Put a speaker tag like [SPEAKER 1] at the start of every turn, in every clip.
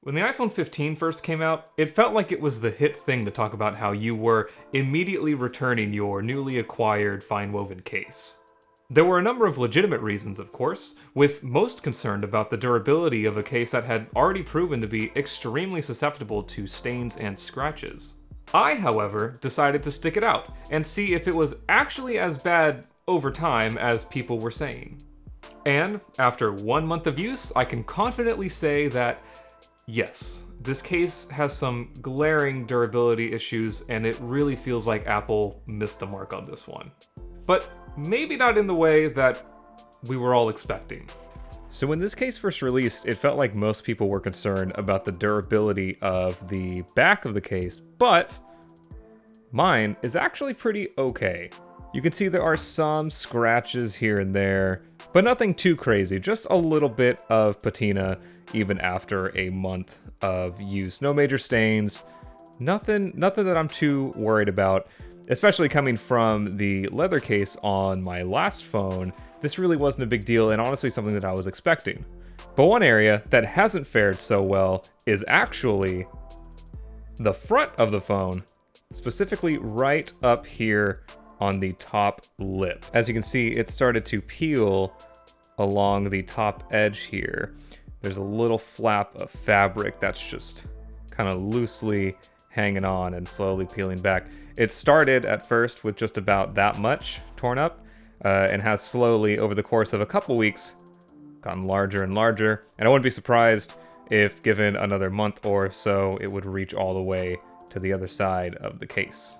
[SPEAKER 1] When the iPhone 15 first came out, it felt like it was the hit thing to talk about how you were immediately returning your newly acquired FineWoven case. There were a number of legitimate reasons, of course, with most concerned about the durability of a case that had already proven to be extremely susceptible to stains and scratches. I, however, decided to stick it out and see if it was actually as bad over time as people were saying. And after 1 month of use, I can confidently say that yes, this case has some glaring durability issues, and it really feels like Apple missed the mark on this one. But maybe not in the way that we were all expecting. So when this case first released, it felt like most people were concerned about the durability of the back of the case, but mine is actually pretty okay. You can see there are some scratches here and there, but nothing too crazy, just a little bit of patina even after a month of use. No major stains, nothing that I'm too worried about, especially coming from the leather case on my last phone. This really wasn't a big deal and honestly something that I was expecting. But one area that hasn't fared so well is actually the front of the phone, specifically right up here on the top lip. As you can see, it started to peel along the top edge here. There's a little flap of fabric that's just kind of loosely hanging on and slowly peeling back. It started at first with just about that much torn up and has slowly, over the course of a couple weeks, gotten larger and larger. And I wouldn't be surprised if given another month or so, it would reach all the way to the other side of the case.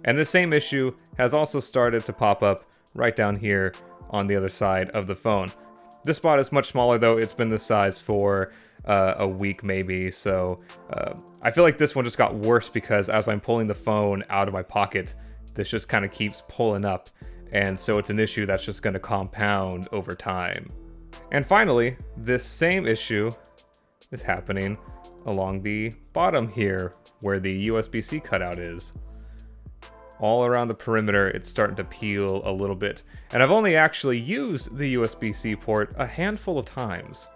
[SPEAKER 1] And the same issue has also started to pop up right down here on the other side of the phone. This spot is much smaller though, it's been this size for a week maybe, so I feel like this one just got worse because as I'm pulling the phone out of my pocket, this just kind of keeps pulling up, and so it's an issue that's just going to compound over time. And finally, this same issue is happening along the bottom here, where the USB-C cutout is. All around the perimeter, it's starting to peel a little bit. And I've only actually used the USB-C port a handful of times.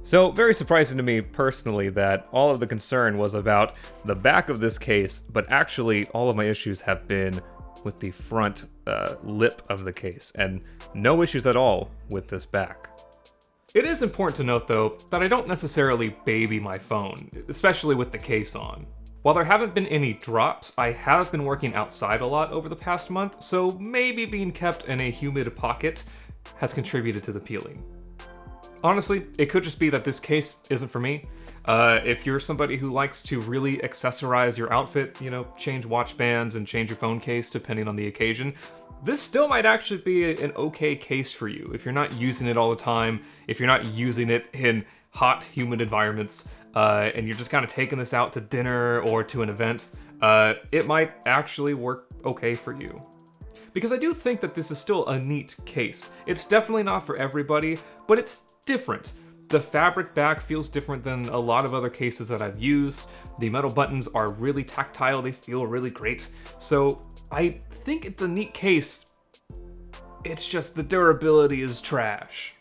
[SPEAKER 1] So very surprising to me personally that all of the concern was about the back of this case, but actually all of my issues have been with the front lip of the case, and no issues at all with this back. It is important to note though that I don't necessarily baby my phone, especially with the case on. While there haven't been any drops, I have been working outside a lot over the past month, so maybe being kept in a humid pocket has contributed to the peeling. Honestly, it could just be that this case isn't for me. If you're somebody who likes to really accessorize your outfit, change watch bands and change your phone case depending on the occasion, this still might actually be an okay case for you. If you're not using it all the time, if you're not using it in hot, humid environments, and you're just kind of taking this out to dinner or to an event, it might actually work okay for you. Because I do think that this is still a neat case. It's definitely not for everybody, but it's different. The fabric back feels different than a lot of other cases that I've used. The metal buttons are really tactile, they feel really great. So I think it's a neat case. It's just the durability is trash.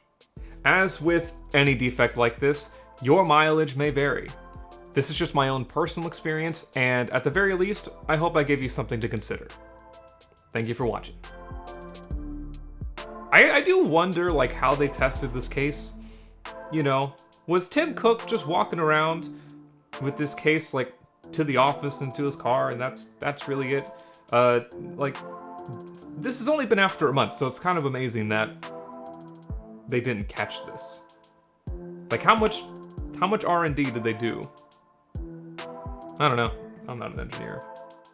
[SPEAKER 1] As with any defect like this, your mileage may vary. This is just my own personal experience, and at the very least, I hope I gave you something to consider. Thank you for watching. I do wonder how they tested this case. Was Tim Cook just walking around with this case to the office and to his car, and that's really it? This has only been after a month, so it's kind of amazing that they didn't catch this. How much R&D did they do? I don't know. I'm not an engineer.